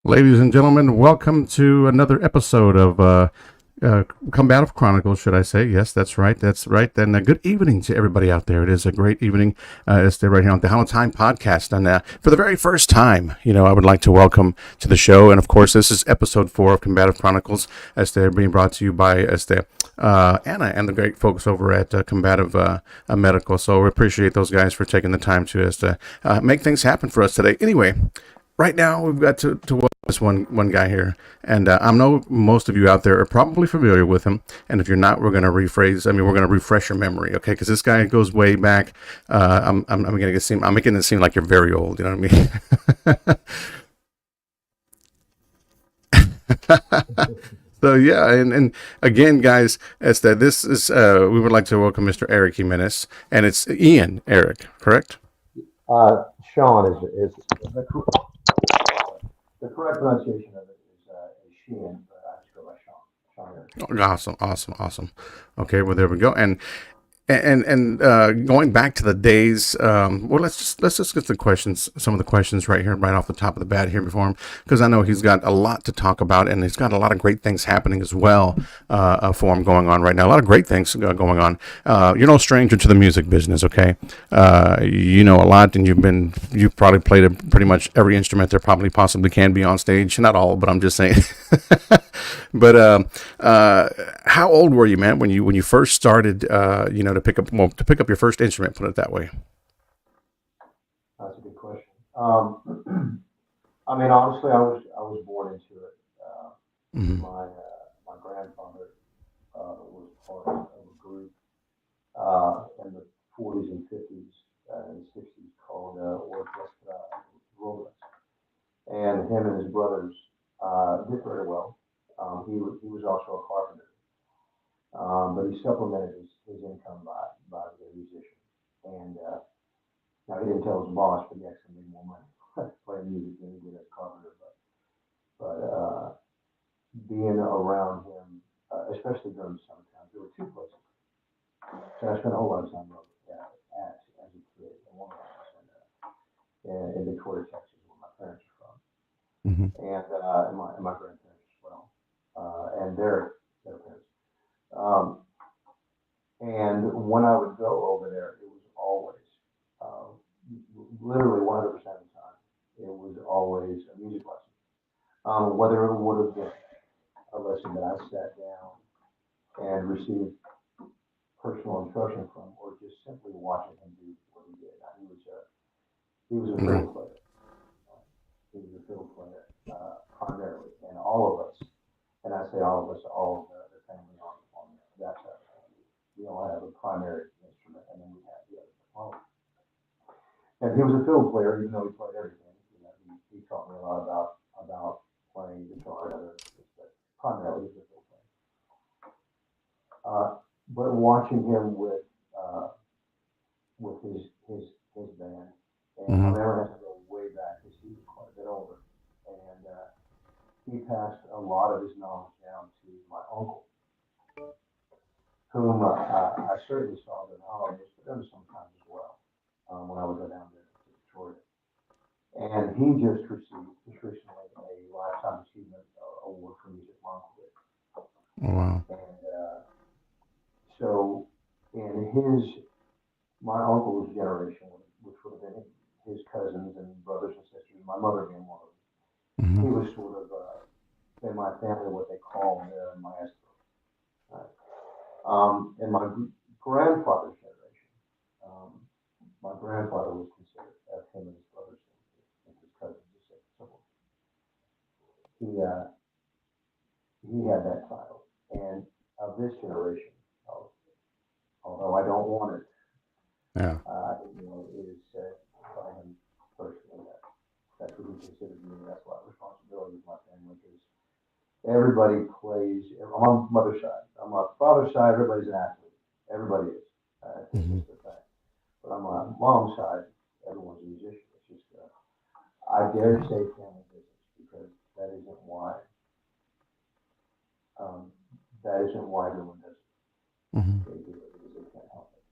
Ladies and gentlemen, welcome to another episode of Combative Chronicles, should I say. Yes, that's right. That's right. And good evening to everybody out there. It is a great evening. It's right here on the Tejano Time podcast. And for the very first time, I would like to welcome to the show. And of course, this is episode 4 of Combative Chronicles, as they're being brought to you by Anna and the great folks over at Combative Medical. So we appreciate those guys for taking the time to make things happen for us today. Anyway, right now we've got to welcome this one guy here, and I know most of you out there are probably familiar with him. And if you're not, we're going to rephrase. I mean, we're going to refresh your memory, okay? Because this guy goes way back. I'm going to seem. I'm making it seem like you're very old. You know what I mean? So yeah, and again, guys, as that this is, we would like to welcome Mr. Eric Jimenez, and it's Ian Eric, correct? Sean is the correct pronunciation of it is Xian, but I just go by Sean. Sean Eric. Awesome, awesome, awesome. Okay, well there we go. And going back to the days, well, let's just get the questions, some of the questions right here, right off the top of the bat here before him, because I know he's got a lot to talk about, and he's got a lot of great things happening as well for him going on right now. A lot of great things going on. You're no stranger to the music business, okay? You know a lot, and you've probably played pretty much every instrument there probably possibly can be on stage. Not all, but I'm just saying. But how old were you, man, when you first started? To pick up your first instrument. Put it that way. That's a good question. I mean, honestly, I was born into it. Mm-hmm. My grandfather was part of a group in the 40s and 50s and 60s called Orchestra Robles, and him and his brothers did very well. He was also a carpenter. But he supplemented his income by being a musician. And now he didn't tell his boss, but he actually made more money playing music than he did as a carpenter. But being around him, especially during the summertime, there were two places. So I spent a whole lot of time as a kid. And one of them was in Victoria, Texas, where my parents are from, Mm-hmm. and my grandparents as well, and their parents. Um, And when I would go over there, it was always, uh, literally 100% of the time, it was always a music lesson. Whether it would have been a lesson that I sat down and received personal instruction from, or just simply watching him do what he did. Now, he was a Mm-hmm. fiddle player. He was a fiddle player primarily, and all of us, and I say all of us, all of the family on that side of the family, we all have a primary instrument, and then we have the other component. And he was a fiddle player, even though he played everything. He taught me a lot about playing guitar and other instruments, but primarily he was a fiddle player. But watching him with his band, and my Mm-hmm. memory has to go way back because he was quite a bit older, and he passed a lot of his knowledge down to my uncle, whom I certainly saw during the holidays, but there was sometimes as well when I would go down there to Detroit. And he just recently a lifetime achievement award for music. My uncle did, Oh, wow. and so in my uncle's generation, which would have been his cousins and brothers and sisters, my mother being one of them, Mm-hmm. he was sort of in my family what they call maestro. Right? In my grandfather's generation, um, my grandfather was considered, as him and his brothers and his cousins, and so forth. He had that title, and of this generation, uh, although I don't want it, Yeah. it is said by him personally that that's what he considers me. That's my responsibility with my family because everybody plays. I'm on my mother's side. On my father's side, everybody's an athlete. Everybody is. It's Mm-hmm. just a fact. But on my mom's side, everyone's a musician. It's just I dare say family business because that isn't why um, that isn't why everyone does it. Mm-hmm. They do it because they can't help it.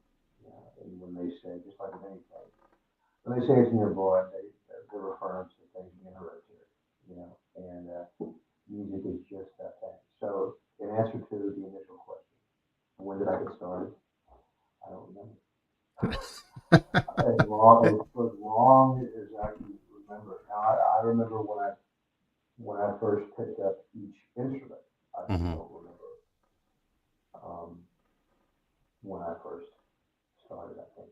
And when they say, just like with anything, when they say it's in your blood, they're referring to things being hereditary, as long as I can remember. Now, I remember when I first picked up each instrument. I just Hmm. don't remember um, when I first started. I think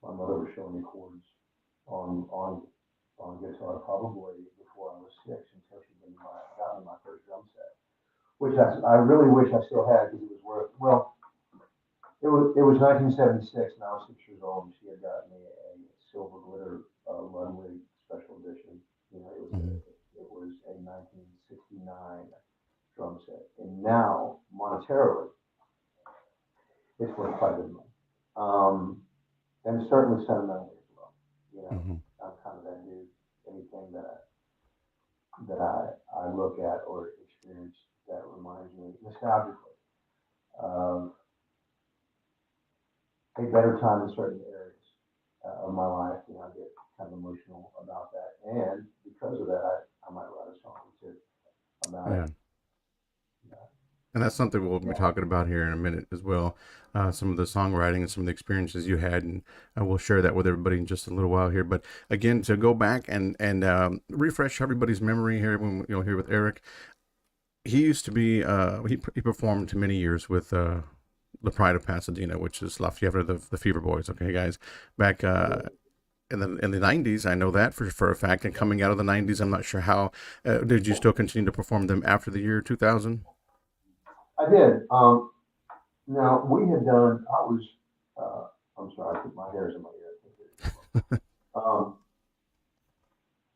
my mother was showing me chords on on on guitar probably before I was 6 until she got me my first drum set, which I really wish I still had because it was worth well. It was 1976 and I was 6 years old and she had got me a silver glitter Ludwig special edition. You know, Hmm. it was a 1969 drum set, and now monetarily it's worth quite a bit of money. Um, and certainly sentimentally as well. You know, Hmm. I'm kind of that dude. Anything that I look at or experience that reminds me nostalgically of a better time in certain areas of my life, you know, I get kind of emotional about that, and because of that, I might write a song or two about it. Yeah. And that's something we'll be Yeah, talking about here in a minute as well. Some of the songwriting and some of the experiences you had, and we'll share that with everybody in just a little while here. But again, to go back and refresh everybody's memory here, when you'll hear with Eric, he used to be he performed many years with the Pride of Pasadena, which is La Fiebre, the Fever Boys. Okay, guys, back I did. in the '90s, I know that for a fact. And coming out of the '90s, I'm not sure how did you still continue to perform them after the year 2000? I did. Now we had done. I was. Uh, I'm sorry. I put my hairs in my ear. I can't hear you too well.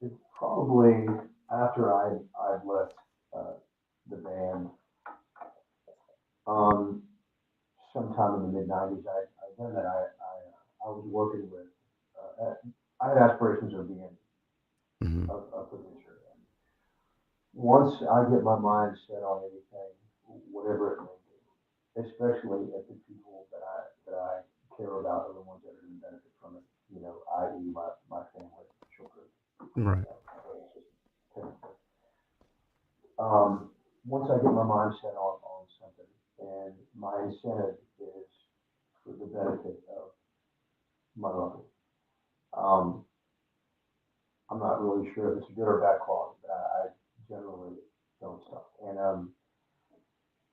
It probably after I'd left uh, the band. Um, sometime in the mid '90s, I then that I was working with. I had aspirations of being Hmm. a producer, and once I get my mind set on anything, whatever it may be, especially if the people that I care about are the ones that are going to benefit from it. You know, i.e., my family, children, Right. you know, parents. Um, once I get my mind set on something, and my incentive is for the benefit of my loved ones. Um, I'm not really sure if it's a good or bad quality, but I generally don't stop. And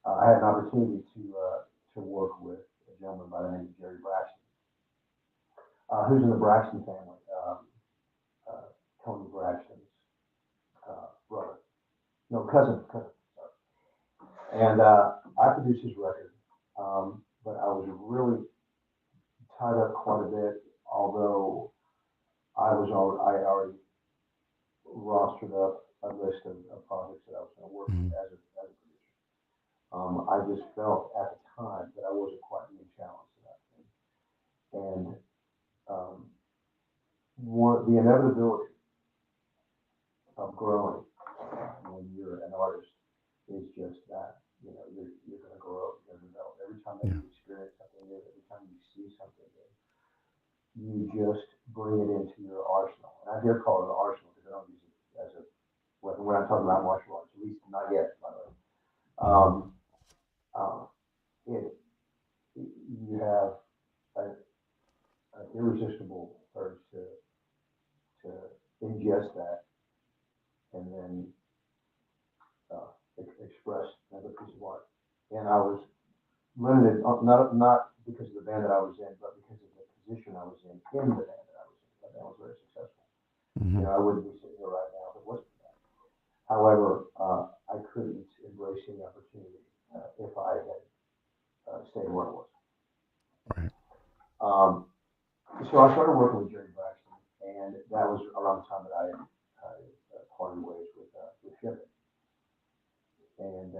I had an opportunity to work with a gentleman by the name of Jerry Braxton, who's in the Braxton family, uh, Tony Braxton's brother, no cousin. Sorry. And I produced his record, but I was really tied up quite a bit. Although I already rostered up a list of projects that I was going to work with Hmm. as a producer. I just felt at the time that I wasn't quite being challenged enough. And um, the inevitability of growing when you're an artist is just that. You know, you're going to grow, you're going to develop. Every time that Yeah. you experience something new, every time you see something new, you just bring it into your arsenal. And I hear call it an arsenal because I don't use it as a weapon when I'm talking about martial arts, at least not yet, by the way. Hmm. Um, uh, it, you have a, an irresistible urge to ingest that and then express another piece of art. And I was limited, not because of the band that I was in, but because of the position I was in the band that I was in. That band was very successful. You Hmm. know, I wouldn't be sitting here right now if it wasn't for that. However, I couldn't embrace the opportunity if I had stayed where I was. Right. Um, so I started working with Jerry Braxton, and that was around the time that I parted ways with Xian. And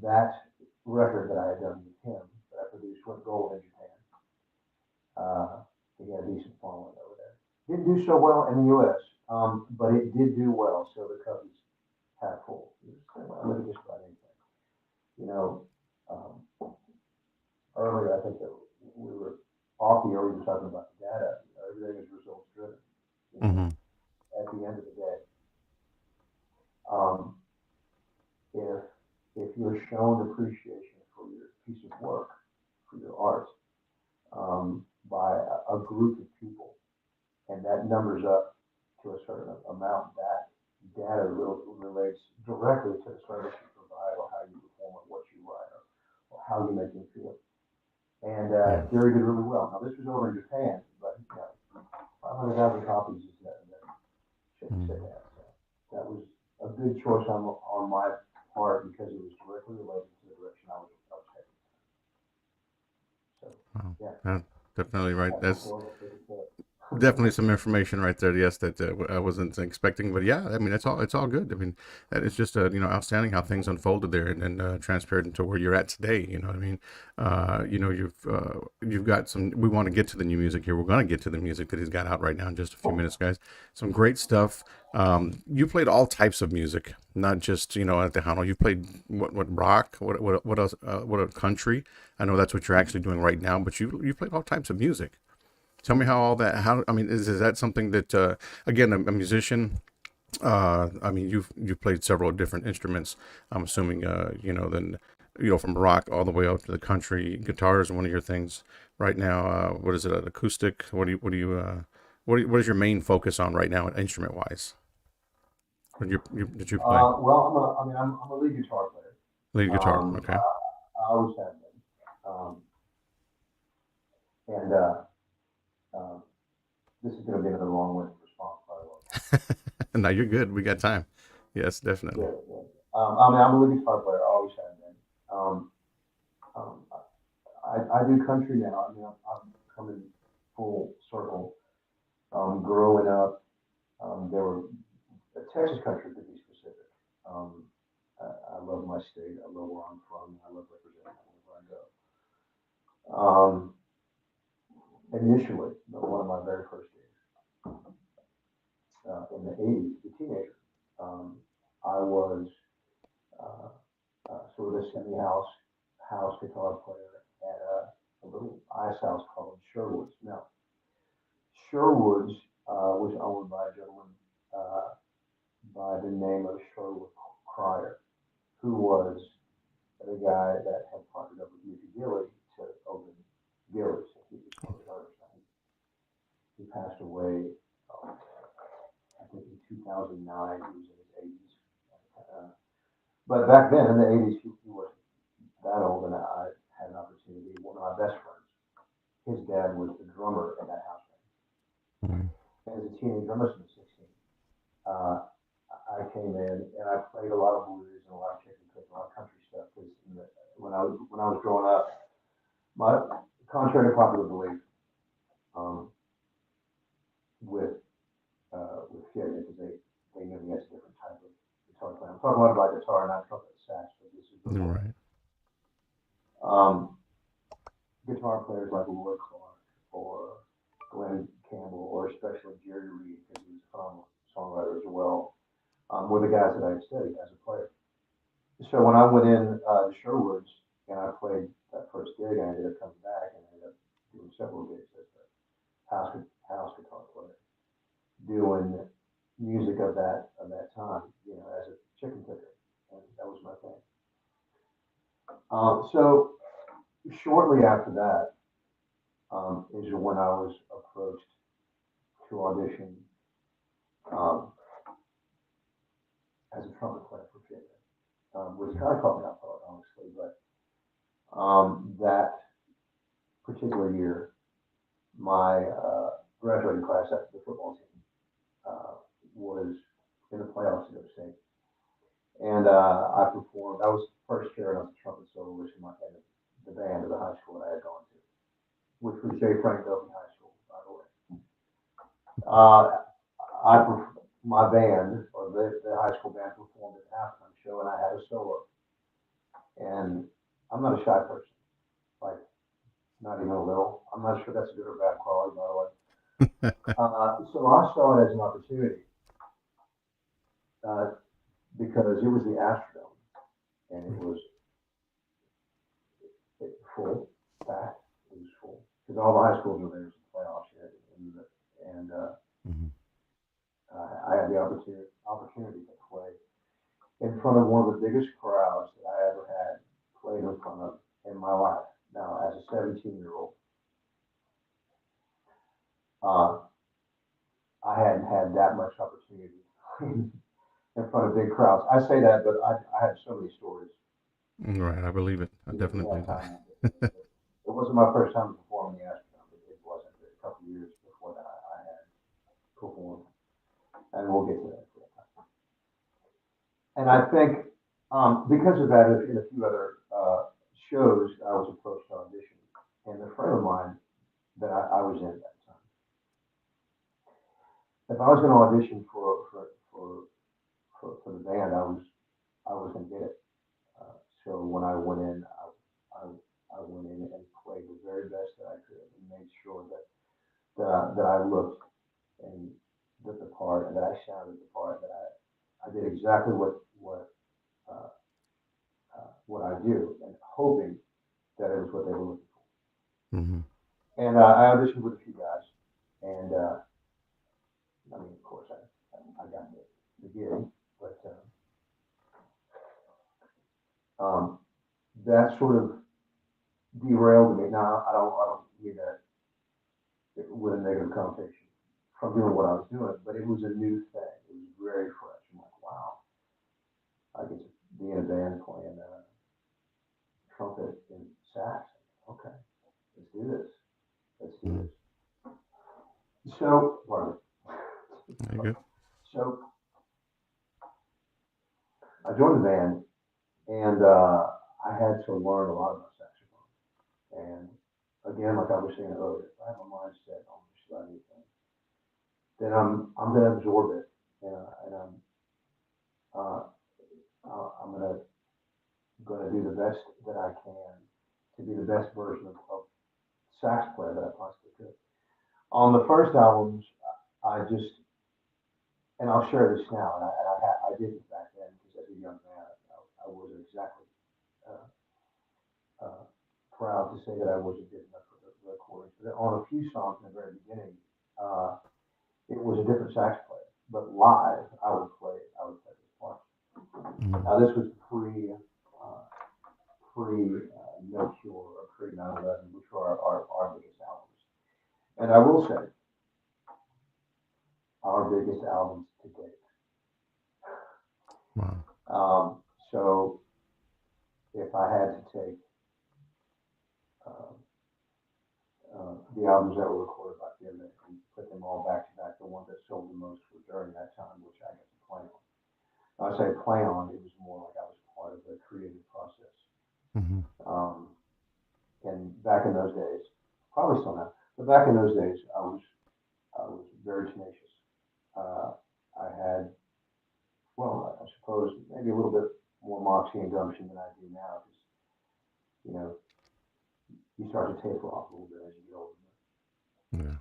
that record that I had done with him, that I produced, went gold in Japan. He had a decent following over there. Didn't do so well in the U.S., but it did do well, so the cup is half full. Look at just about anything. You know, earlier I think that we were off the air, we were talking about the data. You know, everything is results driven. You know, Hmm. at the end of the day, um, if if you're shown appreciation for your piece of work, for your art, by a group of people, and that numbers up to a certain amount. That data relates directly to the service you provide, or how you perform, or what you write, or how you make them feel. And Yeah. Gary did really well. Now this was over in Japan, but 500,000 copies is that shouldn't say Mm. that. So that was a good choice on my part because it was directly related to the direction I was heading. So Wow. yeah, Yeah, definitely right. that's the That's story. That's what it definitely said. some information right there. Yes, that I wasn't expecting, but yeah, I mean, it's all good. I mean, that is just outstanding how things unfolded there, and transferred into where you're at today. You know what I mean? You've got some. We want to get to the new music here. We're going to get to the music that he's got out right now in just a few minutes, guys. Some great stuff. You played all types of music, not just at Tejano. You played what rock, what else, what a country. I know that's what you're actually doing right now, but you played all types of music. Tell me how all that. How I mean, is that something that again a musician? I mean, you've played several different instruments. I'm assuming then from rock all the way up to the country. Guitar is one of your things right now. What is it? An acoustic? What is your main focus on right now, instrument wise? Did you play Well, I'm a lead guitar player. lead guitar? Um, Okay. I, I always have been. And This is going to be another long-winded response, by the way. No, you're good. We got time. Yes, definitely. Good, good. I'm a lead guitar player. I always have been. Um, I do country now. I'm coming full circle. Growing up, there were Texas country to be specific. Um, I love my state. I love where I'm from. I love representing wherever I go. Initially, one of my very first gigs in the '80s, as a teenager, um, I was uh, sort of a semi house guitar player at a little ice house called Sherwood's. Now, Sherwood's was owned by a gentleman uh, by the name of Sherwood Cryer, who was the guy that had partnered up with Mickey Gilley to open Gilley's. He was one of the owners. He passed away, uh, I think in 2009. He was in his 80s. Uh, but back then, in the 80s, he wasn't that old, and I had an opportunity. One of my best friends, his dad was the drummer in that house Mhm. band. And as a teenager, I must have been 16. Uh, I came in and I played a lot of blues and a lot of chicken cook, a lot of country stuff. Because when I was growing up, my contrary to popular belief, um, with with Xian, because they knew me as a different type of guitar player. I'm talking a lot about guitar, not trumpet, sax, but this is All before. right. Um, Guitar players like Lloyd Clark or Glenn Campbell or especially Jerry Reed, because he was a phenomenal songwriter as well, were the guys that I had studied as a player. So when I went in to Sherwood's and I played that first gig, I ended up coming back and ended up doing several gigs as a house guitar player, doing music of that time, as a chicken cooker, and that was my thing. So shortly after that is when I was approached to audition um, as a trumpet player for Xian, which kind of caught me off guard, honestly. But that particular year, my graduating class after the football team uh, was in the playoffs in state, and I performed. I was first chair of the trumpet soloist in the band of the high school that I had gone to, which was J. Frank Duffy High School, by the way. Uh, my band, or the high school band, performed at the halftime show, and I had a solo. And I'm not a shy person, like not even a little. I'm not sure that's a good or bad quality, by the way. So I saw it as an opportunity uh, because it was the Astrodome, and full, packed. It was full because all the high schools were there in the playoffs, and Mhm. I had the opportunity to play in front of one of the biggest crowds that I ever had played in front of in my life. Now, as a 17-year-old, uh, I hadn't had that much opportunity in front of big crowds. I say that, but I have so many stories. Right, I believe it. I If we definitely have do. time, we'll get to it. But it wasn't my first time performing the Astrodome. It wasn't. A couple of years before that, I had performed, and we'll get to that. And I think because of that, in a few other shows, I was approached to audition, and a friend of mine that I was in at the time, if I was going to audition for the band, I was going to get it. So when I went in, I, I went in and played the very best that I could, and made sure that I looked and did the part, and that I sounded the part, that I did exactly uh, what I do, and hoping that it was what they were looking Hmm. for. And I auditioned with a few guys, and I mean, of course, I got the gig, but that sort of derailed me. Now, I don't mean that with a negative connotation from doing what I was doing, but it was a new thing. It was very fresh. I'm like, wow, I get to be in a band playing trumpet and sax. Okay, let's do this. Let's do Hmm. this. So, pardon Very me. good. So I joined the band, and I had to learn a lot about saxophone. And again, like I was saying earlier, if I have a mindset on just about anything, then I'm going to absorb it, and uh, I'm going to do the best that I can to be the best version of sax player that I possibly could. On the first albums, I just, and I'll share this now, and I didn't back then because as a young man, I wasn't exactly uh, uh, proud to say that I wasn't good enough for the recordings. But on a few songs in the very beginning, uh, it was a different sax player. But live, I would play this part. Hmm. Now this was pre No Cure or pre 9/11, which were our biggest albums. And I will say, our biggest albums to date. Wow. Um, so if I had to take uh, the albums that were recorded by him and put them all back to back, the ones that sold the most were during that time, which I got to play on. I say play on, it was more like I was part of the creative process. Hmm. Um, and back in those days, probably still now, but back in those days, I was very tenacious. Uh, I had, well, I suppose maybe a little bit more moxie and gumption than I do now, because you know you start to taper off a little bit as you get older. Yeah.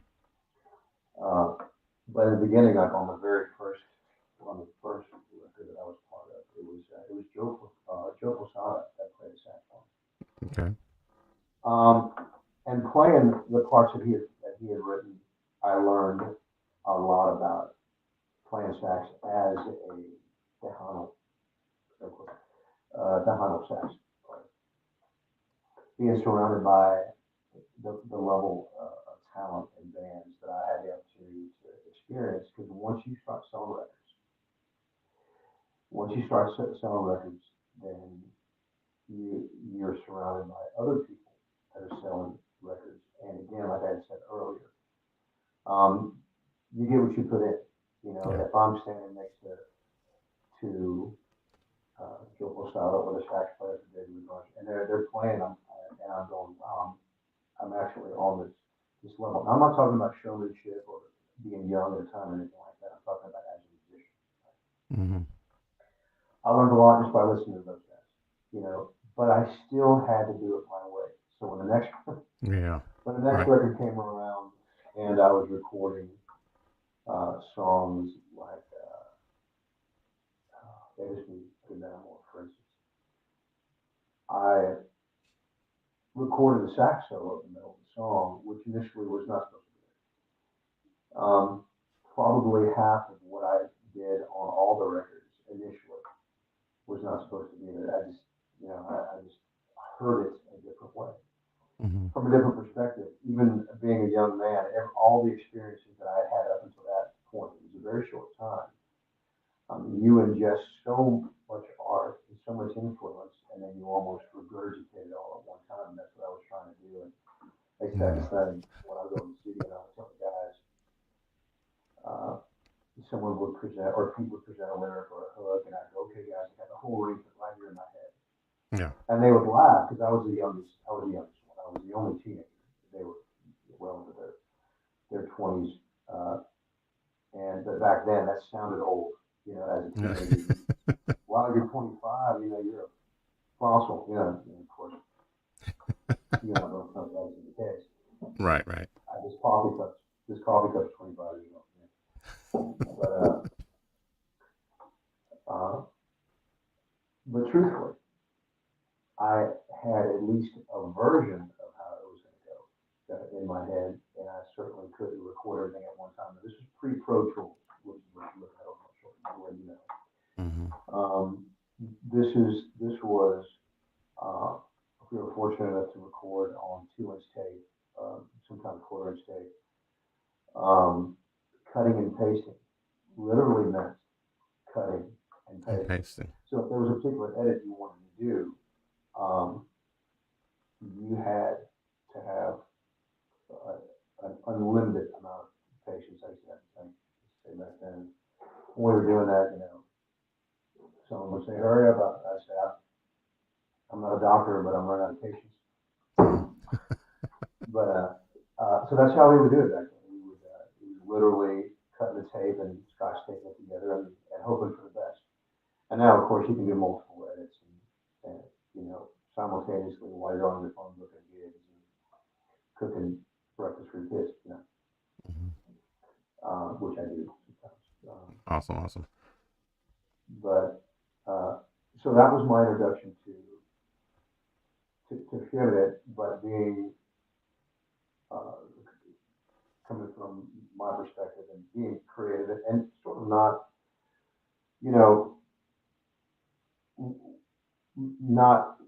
Uh, but in the beginning, like on the first record that I was part of, it was Joe Posada that played the saxophone. Okay. Um, and playing the parts that he had written, I learned a lot about playing sax as a Tejano, Tejano sax player. Being surrounded by the level of talent and bands that I had the opportunity to experience, because once you start selling records, then you're surrounded by other people that are selling records. And again, like I had said earlier, um, you get what you put in. You know, Yeah. if I'm standing next to Joe Posada or the sax player for David Rush, and they're playing, and I'm going, wow, I'm actually on this level. Now, I'm not talking about showmanship or being young at a time or anything like that. I'm talking about as a musician. Hmm. I learned a lot just by listening to those guys, but I still had to do it my way. So when the next Yeah. when the next Right. record came around and I was recording songs like It Is Me, Good Animal, for instance, I recorded a sax solo in the middle of the song, which initially was not supposed to be there. Probably half of what I did on all the records initially was not supposed to be there. I just heard it a different way. Hmm. From a different perspective, even being a young man, all the experience you ingest so much art and so much influence, and then you almost regurgitate it all at one time. And that's what I was trying to do. And I used to have Yeah. this thing when I go to the studio, and I would tell the guys, uh, someone would present, or people would present a lyric or a hook, and I'd go, okay, guys, I got the whole arrangement right here in my head. Yeah. And they would laugh because I was the youngest. I was the youngest one. I was the only teenager. They were well into their 20s. And but back then, that sounded old. As a Yeah. teenager, while you're 25, you're a fossil. And of course, you don't know if that's the case. Right. Right. This coffee cup's 25 years old. But but truthfully, I had at least a version of how it was going to go in my head, and I certainly couldn't record everything at one time. This was pre-Pro Tools, which you know. Hmm. This was uh, we were fortunate enough to record on 2-inch tape, sometimes quarter-inch tape. Um, Cutting and pasting literally meant cutting and And pasting. pasting. So if there was a particular edit you wanted to do, um, you had to have an unlimited amount of patience. I used to have to say back then. When we were doing that, someone would say, "Hurry up!" I say, "I'm not a doctor, but I'm running out of patience." Hmm. So that's how we would do it back then. We would literally cutting the tape and scotch taping it together and hoping for the best. And now, of course, you can do multiple edits and simultaneously while you're on your phone looking at gigs and cooking breakfast for your kids, Hmm. which I do sometimes. Awesome. Awesome. But so that was my introduction to fit it, but being uh, coming from my perspective and being creative and sort of not, you know, not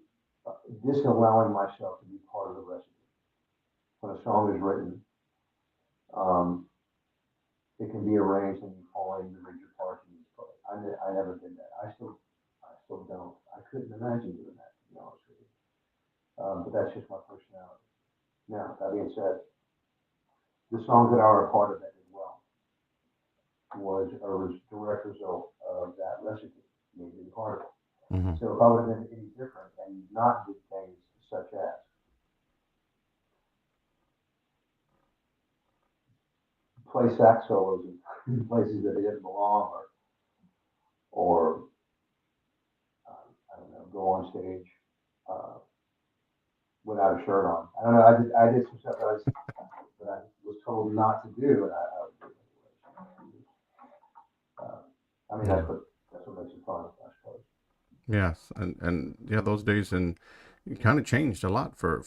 disallowing myself to be part of the recipe. When a song is written, um, it can be arranged and you fall in the major parts and you play. I never did that. I still don't. I couldn't imagine doing that, to be honest with you. But that's just my personality. Now, that being said, the songs that are a part of that as well was a direct result of that recipe, me being part of it. Hmm. So if I would have been any different and not did things such as play sax solos in places that they didn't belong, or I don't know, go on stage uh, without a shirt on. I don't know. I did some stuff that I was told not to do, and I would do it. I mean, Yeah. that's what makes it fun, I suppose. Yes. And yeah, those days and it kind of changed a lot for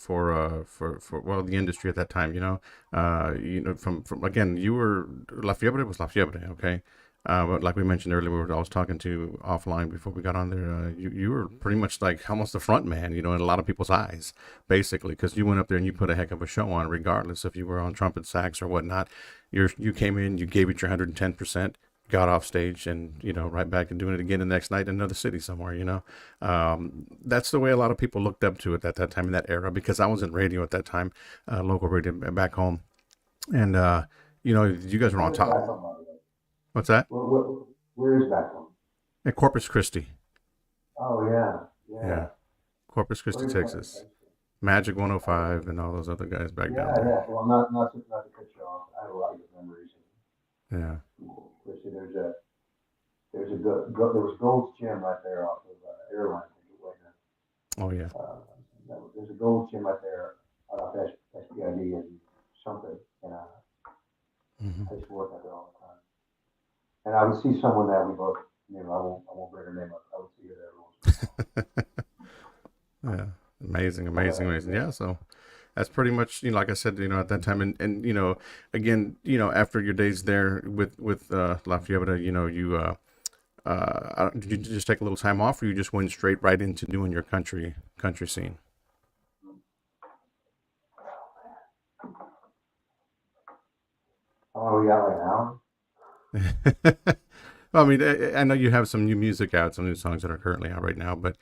well the industry at that time. From again you were La Fiebre was La Fiebre. Okay. But like we mentioned earlier, I was talking to offline before we got on there. You were pretty much like almost the front man, in a lot of people's eyes, basically, because you went up there and you put a heck of a show on, regardless if you were on trumpet, sax, or whatnot. You came in, you gave it your 110%, got off stage, and right back and doing it again the next night in another city somewhere. That's the way a lot of people looked up to it at that time in that era, because I was in radio at that time, local radio back home, and you guys were on Where's top. back home, by the way? What's that? Where is back home? At Corpus Christi. Oh yeah, yeah. Yeah, Corpus Christi, Great place. Texas. Magic I love 105 it. and all those other guys back Yeah, down there. yeah. Well, not to cut you off. I have a lot of good memories. Yeah. Especially there was Gold's Gym right there off of Airline Ticket right Oh yeah. now. There's a Gold's Gym right there off SPID and something, and Hmm. I used to work out there all the time. And I would see someone that we both knew. I won't bring her name up. I would see her there every once in a while. Yeah. Amazing, But amazing, amazing. yeah, Yeah. So that's pretty much, like I said, at that time, and again, after your days there with La Fiebre, did you just take a little time off, or you just went straight right into doing your country scene? how long we got? Like an hour? Well, I mean, I know you have some new music out, some new songs that are currently out right now, but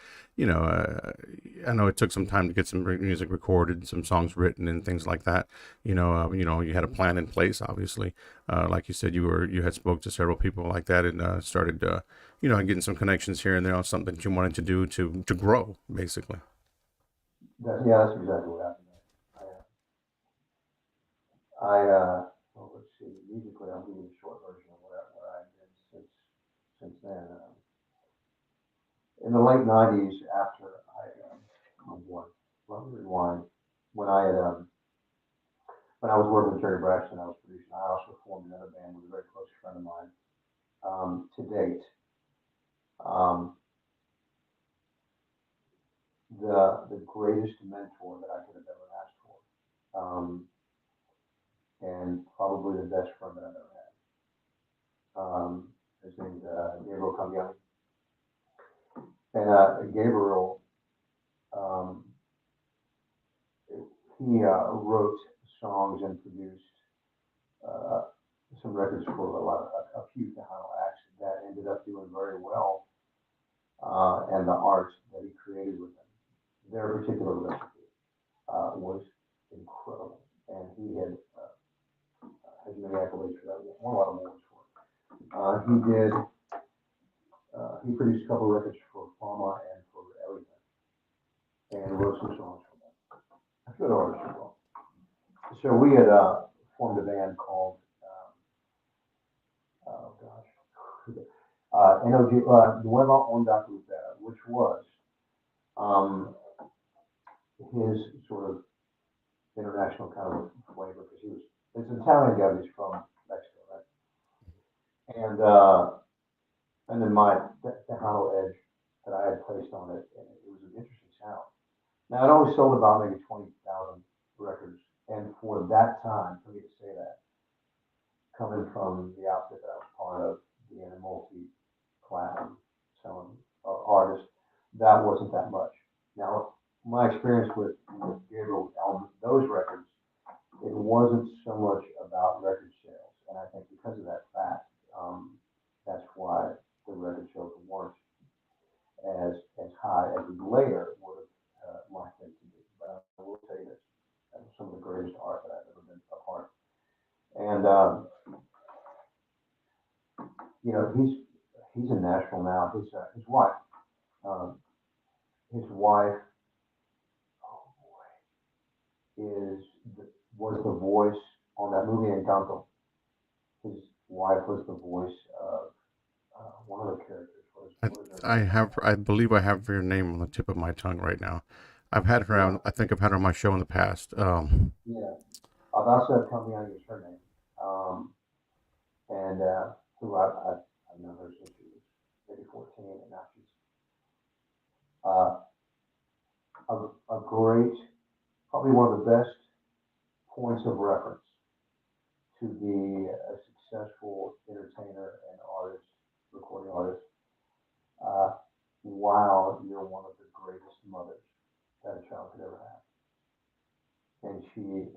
I know it took some time to get some music recorded, some songs written, and things like that. You had a plan in place, obviously. Like you said, you had spoke to several people like that, and started, getting some connections here and there on something that you wanted to do to grow, basically. Yeah, that's exactly what happened. Well, let's see, musically, I'll give you a short version of what I've been since then. In the late '90s, after oh boy, let me rewind. When I had, when I was working with Jerry Braxton, I was producing. I also formed another band with a very close friend of mine. To date, um, the greatest mentor that I could have ever asked for, and probably the best friend that I've ever had. His name's Gabriel Combative. And Gabriel, um, he wrote songs and produced uh, some records for a few Tejano acts that ended up doing very well, and the art that he created with them. Their particular recipe was incredible, and he had many accolades for that. Won a lot of awards for it. He produced a couple of records for Pharma and for Everything, and Okay. wrote some songs for them. A good artist as well. So we had formed a band called, oh gosh, NOG, Nueva Onda Grupera, which was um, his sort of international kind of flavor because it's an Italian guy, but he's from Mexico, right? And and then the hollow edge that I had placed on it, and it was an interesting sound. Now it only sold about maybe 20,000 records, and for that time, for me to say that, coming from the outfit that I was part of, being a multi-platinum selling artist, that wasn't that much. Now, my experience with Gabriel's album, those records, it wasn't so much about record sales, and I think because of that fact, that's why the record sales weren't as high as we later would have liked them to be. But I will say this: that was some of the greatest art that I've ever been a part of. And he's in Nashville now. Um, his wife, oh boy, was the voice on that movie Encanto. His wife was the voice of one of the characters. I What is her I name? have I believe I have your name on the tip of my tongue right now. I've had her Yeah, on. I think I've had her on my show in the past. yeah. Abasa Kamian is her name. And who I've known her since she was maybe 14, and now she's uh, a great, probably one of the best points of reference to be a successful entertainer and artist, recording artist, uh, while you're one of the greatest mothers that a child could ever have. And she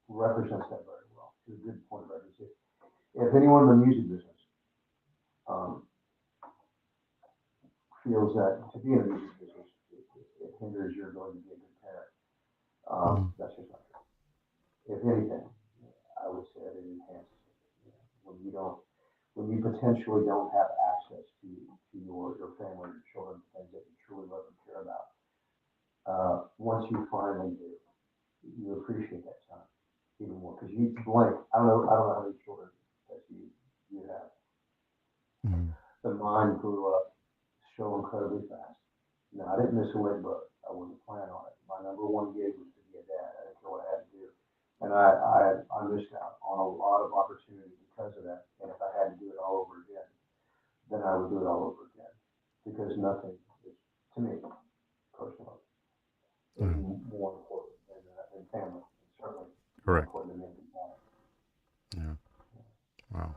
represents that very well. She's a good point of reference. If anyone in the music business um, feels that to be in the music business, it hinders your ability to be a good parent, mhm, that's just not true. If anything, I would say that it enhances it. When you don't, when you potentially don't have access to your family, your children, things that you truly love and care about, once you finally do, you appreciate that time even more because you blink. I don't know how many children that you have. mhm. The mind grew up so incredibly fast. No, I didn't miss a lick, but I wasn't planning on it. My number one gig was to be a dad. I didn't care what I had to do. And I missed out on a lot of opportunity because of that. And if I had to do it all over again, then I would do it all over again. Because nothing is, to me, personally, is Yeah, more important than family. And certainly more correct. important than making money. Yeah. Wow.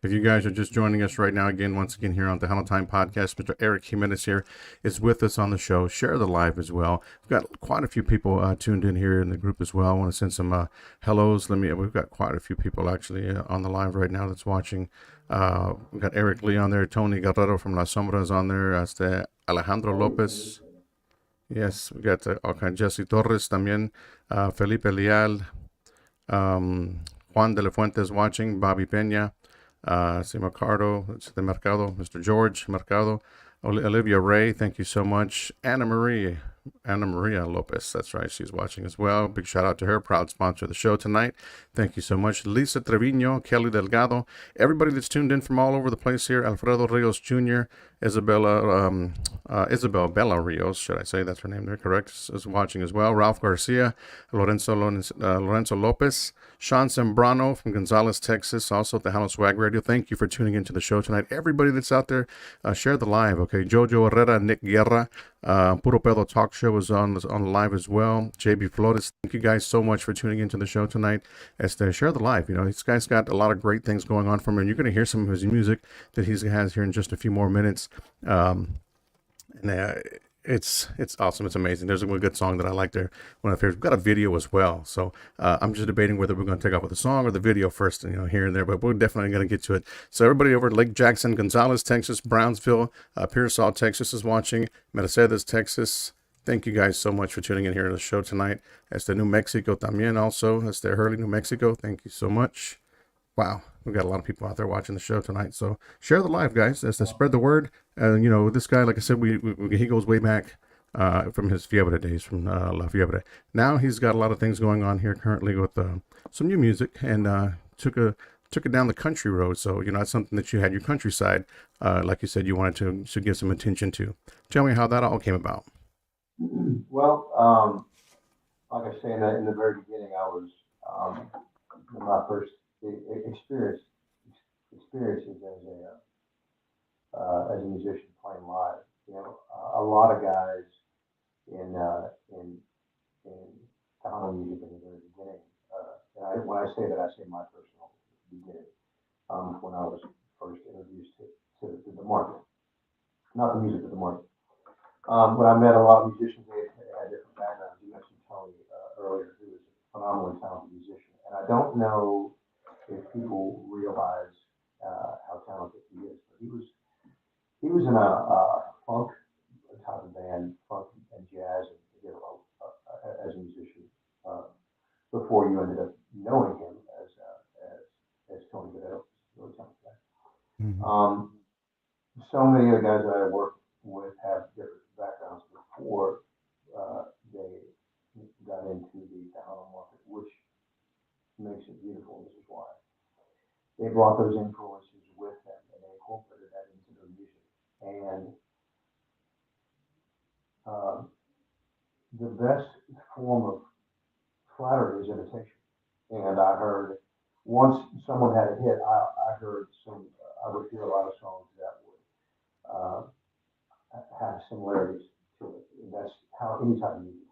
If you guys are just joining us right now, again, once again here on the Tejano Time Podcast, Mr. Eric Jimenez here is with us on the show. Share the live as well. We've got quite a few people tuned in here in the group as well. I want to send some hellos. We've got quite a few people actually on the live right now that's watching. We've got Eric Lee on there, Tony Guerrero from Las Sombras on there, Alejandro Lopez. Yes, we got all kinds. Jesse Torres también, Felipe Leal, Juan de la Fuentes watching, Bobby Peña, Mercado, Mr. George Mercado, Olivia Ray, thank you so much. Anna Maria Lopez, that's right, she's watching as well. Big shout out to her, proud sponsor of the show tonight. Thank you so much. Lisa Trevino, Kelly Delgado, everybody that's tuned in from all over the place here. Alfredo Rios Jr., Isabel Bella Rios, should I say that's her name there, correct, is watching as well. Ralph Garcia, Lorenzo Lopez, Sean Sembrano from Gonzales, Texas, also at the Tejano Swag Radio. Thank you for tuning into the show tonight. Everybody that's out there, share the live, okay? Jojo Herrera, Nick Guerra, Puro Pedo Talk Show is on live as well. JB Flores, thank you guys so much for tuning into the show tonight. As to share the live, this guy's got a lot of great things going on for him, and you're going to hear some of his music that he has here in just a few more minutes. It's awesome. It's amazing. There's a good song that I like there. One of my favorites. We've got a video as well. So I'm just debating whether we're going to take off with the song or the video first, here and there. But we're definitely going to get to it. So everybody over at Lake Jackson, Gonzales, Texas, Brownsville, Pearsall, Texas is watching. Mercedes, Texas. Thank you guys so much for tuning in here to the show tonight. As New Mexico también also. As Hurley, New Mexico. Thank you so much. Wow, we've got a lot of people out there watching the show tonight. So share the live, guys, as to spread the word. This guy, like I said, he goes way back from his Fiebre days, from La Fiebre. Now he's got a lot of things going on here currently with some new music, and took it down the country road. So it's something that you had your countryside, like you said, you wanted to give some attention to. Tell me how that all came about. Well, like I say in the very beginning, I was my first experiences as a musician playing live. A lot of guys in Tejano music in the very beginning. And when I say that, I say my personal beginning. When I was first introduced to the market, not the music, but the market. When I met a lot of musicians, they had different backgrounds. You mentioned Tony earlier, who was a phenomenally talented musician, and I don't know if people realize how talented he is. But he was in a funk type of band, funk and jazz, and as a musician before you ended up knowing him as Tony Guerrero. Really talented guy. Mm-hmm. So many of the guys that I worked with have different backgrounds before they got into the Tejano market, which makes it beautiful. This is why they brought those influences with them, and they incorporated that into their music. And the best form of flattery is imitation. And I heard once someone had a hit, I would hear a lot of songs that would have similarities to it. And that's how any type of music is.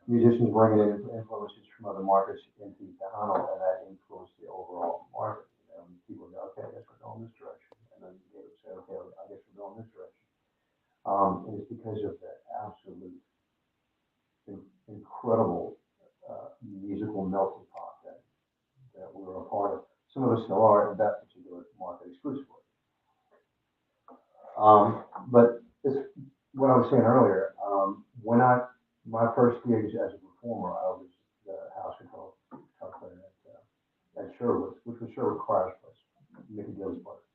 Musicians bring in influences from other markets into Tejano, and that influenced the overall market. People go, okay, I guess we're going this direction. And then they would say, okay, I guess we're going this direction. And it's because of the absolute incredible musical melting pot that we were a part of. Some of us still are in that particular market exclusively. But what I was saying earlier, my first gigs as a performer, I was the house control player at Sherwood, which was Sherwood Choir's place, Mickey Gill's place.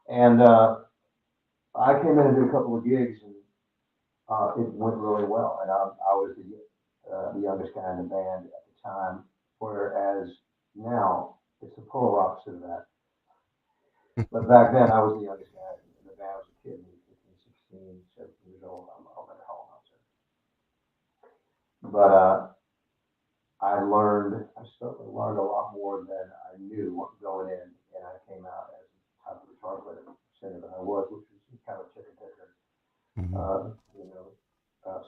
And I came in and did a couple of gigs, and it went really well. And I was the youngest guy in the band at the time, whereas now it's the polar opposite of that. But back then, I was the youngest guy in the band. I was a kid, 15, 16, 17 years old. I don't remember how old I was. But I certainly learned a lot more than I knew going in, and I came out as a type of guitar player, singer that I was, which was kind of a chicken picker,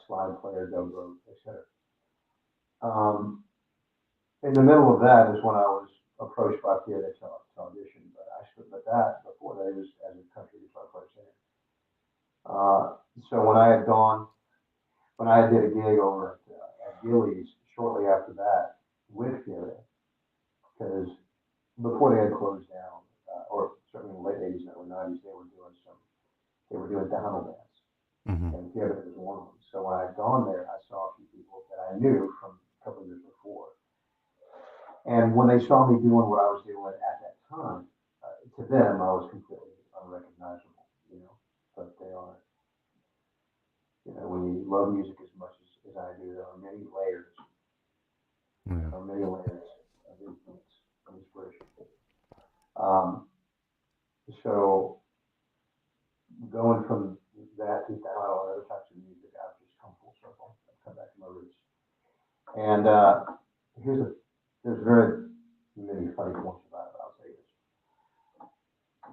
slide player, dobro, etc. In the middle of that is when I was approached by Pierre de Telly that. Before that, it was as a country guitar player singer. So when I did a gig over at Gillies shortly after that with Gilly, because before they had closed down, or certainly in the late 80s and early 90s, they were doing Tejano bands, Mm-hmm. and Gilly was one of them. So when I had gone there, I saw a few people that I knew from a couple of years before. And when they saw me doing what I was doing at that time, to them, I was completely unrecognizable, you know. But they are, you know, when you love music as much as I do, there are many layers, Yeah. there are many layers of influence and inspiration. Um, so going from that to other types of music, I've just come full circle. I've come back to my roots. And here's a, there's very many funny points about it. I'll say this.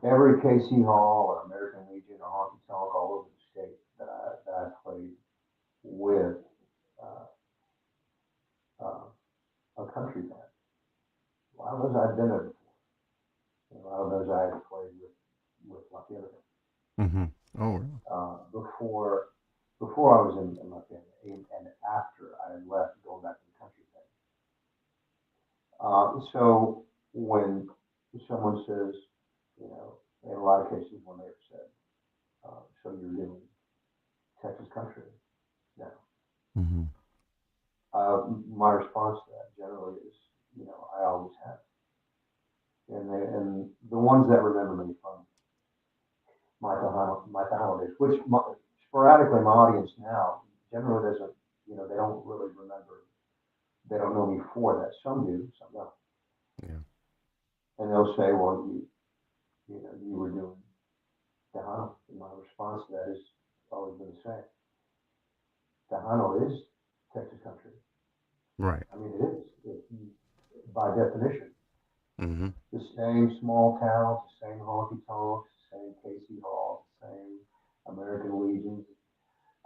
Every KC Hall or American Legion or honky tonk all over the state that I played with uh, uh, a country band. A lot of those I'd been there before. And a lot of those I had played with my family Mm-hmm. Oh, really? before I was in my family and after I had left going back to the country thing. So when someone says, you know, in a lot of cases when they've said, so you're doing Texas country now. Mm-hmm. My response to that generally is, you know, I always have. And the ones that remember me from my holidays, which sporadically my audience now generally doesn't, you know, they don't really remember, they don't know me for that. Some do, some don't. Yeah. And they'll say, well, you know, you were doing Tejano. And my response to that is always been the same. Tejano is Texas country. Right. I mean, it is, by definition. Mm-hmm. The same small towns, the same honky tonks, the same KC Hall, the same American Legions,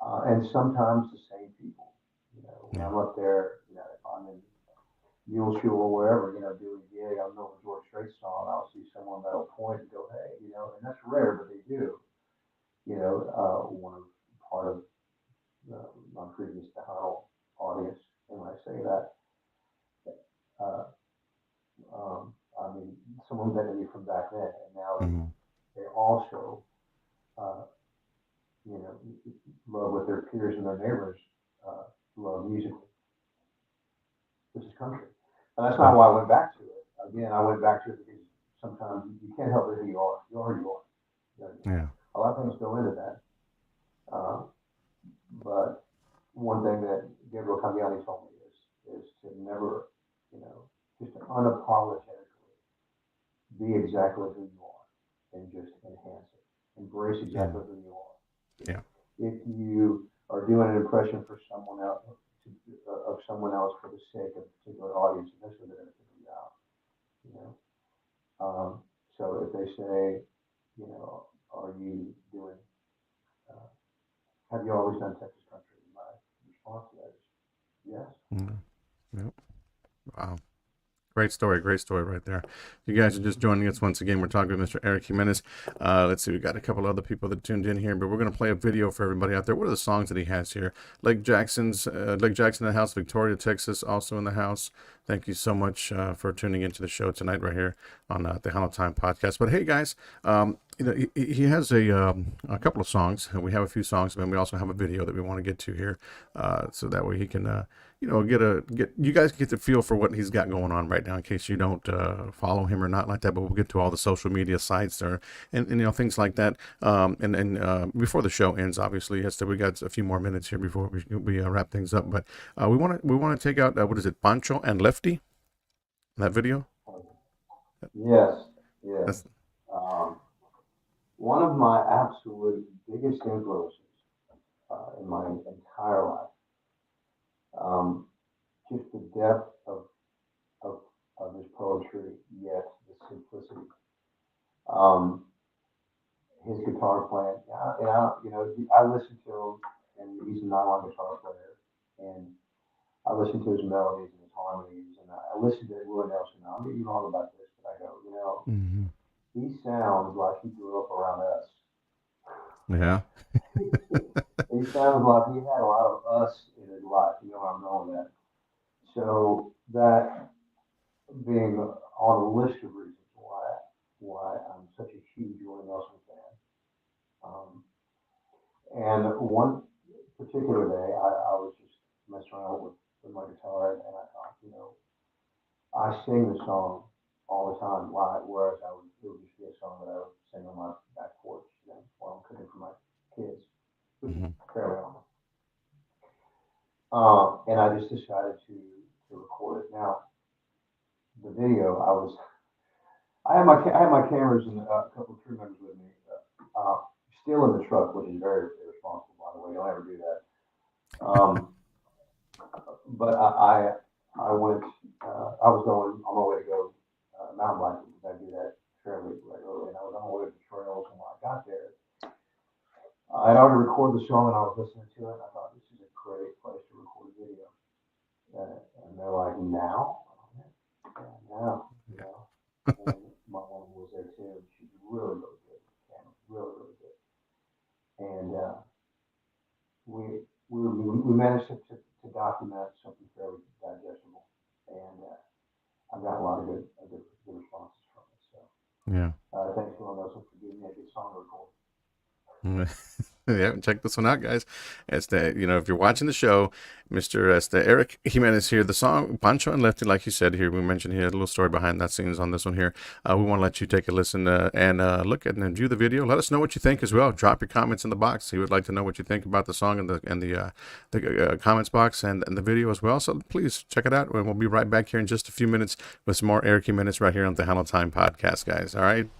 and sometimes the same people. You know, when Yeah. I'm up there, you know, if I'm in Muleshoe or wherever, you know, doing a gig, I'm knowing George Strait song, I'll see someone that'll point and go, hey, you know, and that's rare, but they do. You know, one of part of my previous Tejano audience, and when I say that, uh, I mean, someone that knew from back then, and now Mm-hmm. they also, uh, you know, love what their peers and their neighbors uh, love musically, which is country. And that's not Right. why I went back to it. Again, I went back to it because sometimes you can't help it who you are. You are who you are. You know, Yeah. a lot of things go into that. Uh, but one thing that Gabriel Cambiani told me is to never, you know, just to unapologetically be exactly who you are and just enhance it. Embrace Yeah. exactly who you are. Yeah. If you are doing an impression for someone else, of someone else for the sake of a particular audience, eventually they're going to figure you out. You know. So if they say, you know, are you doing? Uh, have you always done Texas country? My response to that is yes. Mm-hmm. Yep. Wow. Great story right there. You guys are just joining us once again. We're talking with Mr. Eric Jimenez. Let's see, we got a couple other people that tuned in here, but we're going to play a video for everybody out there. What are the songs that he has here? Lake Jackson in the house, Victoria, Texas, also in the house. Thank you so much for tuning into the show tonight right here on the Hello Time podcast. But hey, guys, you know, he has a couple of songs. We have a few songs, and we also have a video that we want to get to here, so that way he can, you know, get you guys get the feel for what he's got going on right now. In case you don't follow him or not like that, but we'll get to all the social media sites there and you know things like that. And before the show ends, obviously, yes, we got a few more minutes here before we wrap things up. But we want to take out what is it, Pancho and Lefty, that video. Yes, yes. That's Um, one of my absolute biggest influences in my entire life, um, just the depth of, of his poetry, yet the simplicity. Um, his guitar playing, you know, I listen to him, and he's a nylon guitar player, and I listen to his melodies and his harmonies, and I listen to Willie Nelson. I'm getting wrong about this, but I go, you know, mm-hmm. he sounds like he grew up around us. Yeah. He sounds like he had a lot of us in his life. You know where I'm going with that. So that being on a list of reasons why I'm such a huge Willie Nelson fan. Um, and one particular day, I was just messing around with my guitar, and I thought, I sing the song all the time. Whereas it would just be a song that I would sing on my back porch, while I'm cooking for my kids, which is Hmm. fairly often. And I just decided to record it. Now, the video, I had my cameras and a couple of crew members with me, still in the truck, which is very irresponsible, by the way. Don't ever do that. Um, but I went, I was going on my way to go mountain biking because I do that fairly regularly, and I was on my way to the trails, and when I got there, I had already recorded the song and I was listening to it, and I thought this is a great place to record a video. And they're like, now? Yeah, now, And my woman was there too. She's really, really good. Cameron, really, really good. And we managed to document something fairly digestible, and I've got a lot of good responses from it. So Yeah. thanks for Nelson for giving me a good song to record. Yeah, check this one out, guys. It's if you're watching the show, Mr. Eric Jimenez here. The song Pancho and Lefty, like you said here, we mentioned here a little story behind that scenes on this one here. We want to let you take a listen and look at and view the video. Let us know what you think as well. Drop your comments in the box. We would like to know what you think about the song and the comments box and the video as well. So please check it out. And we'll be right back here in just a few minutes with some more Eric Jimenez right here on the Tejano Time podcast, guys. All right.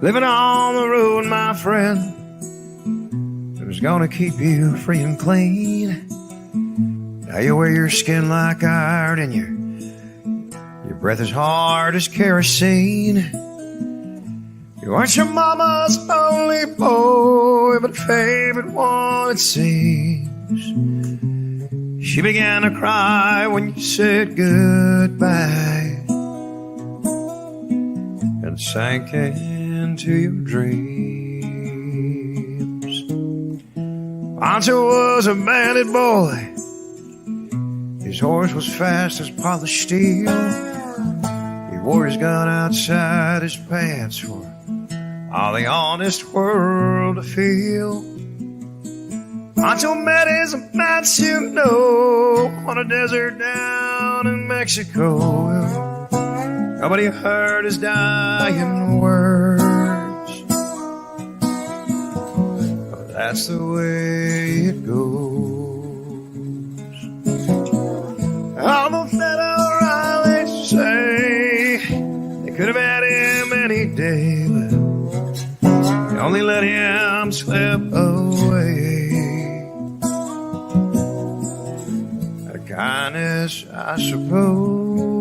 Living on the road, my friend, who's gonna keep you free and clean. Now you wear your skin like iron and your breath is hard as kerosene. You aren't your mama's only boy, but favorite one it seems. She began to cry when you said goodbye and sank into your dreams. Pancho was a bandit boy. His horse was fast as polished steel. He wore his gun outside his pants for all the honest world to feel. Pancho met his match, on a desert down in Mexico. Nobody heard his dying words. That's the way it goes. All the federales say they could have had him any day, but they only let him slip away. Out of kindness, I suppose.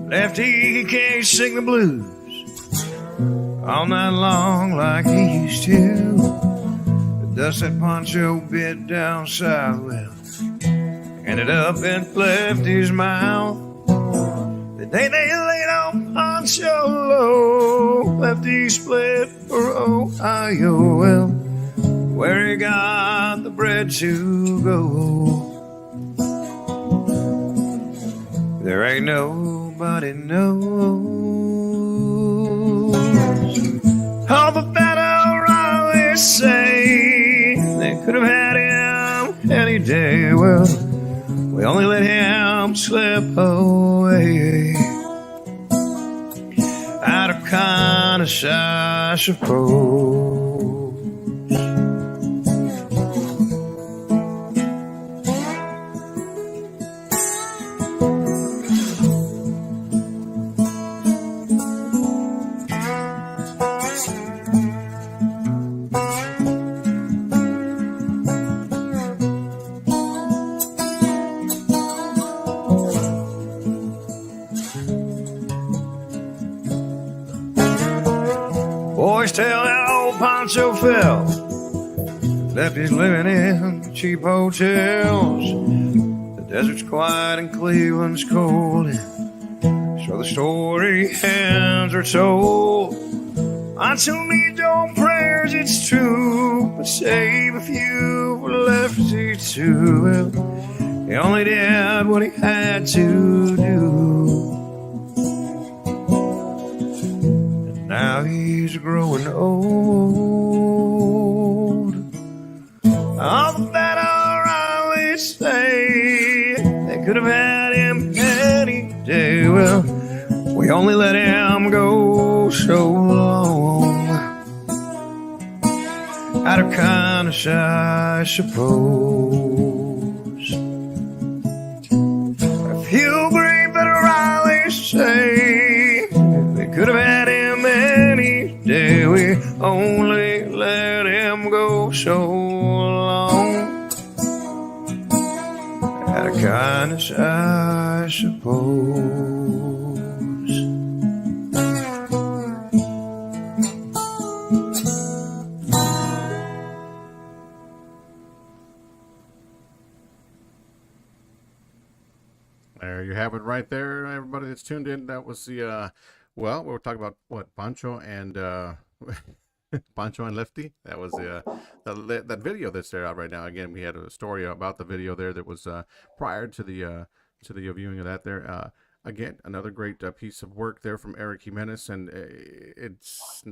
Lefty, he can't sing the blues all night long like he used to. The dust that Pancho bit down south, well, ended up in Lefty's mouth. The day they laid on Pancho low, Lefty split for Ohio, well, where he got the bread to go. There ain't nobody knows. All the federales say they could have had him any day. Well, we only let him slip away. Out of kindness, I suppose. Pancho fell, left his living in cheap hotels. The desert's quiet and Cleveland's cold, so the story ends are told. Pancho needs your prayers, it's true, but save a few for Lefty too. Well, he only did what he had to do. And now he's growing old. All that O'Reilly say, they could have had him any day. Well, we only let him go so long, out of kindness, I suppose. If you believe that O'Reilly say we could have had him any day, we only let him go so long, out of kindness, I suppose. There you have it right there, everybody that's tuned in. That was the, well, we were talking about what, Pancho and Pancho and Lefty. That was that video that's there out right now. Again, we had a story about the video there that was prior to the viewing of that there. Again, another great piece of work there from Eric Jimenez, and it's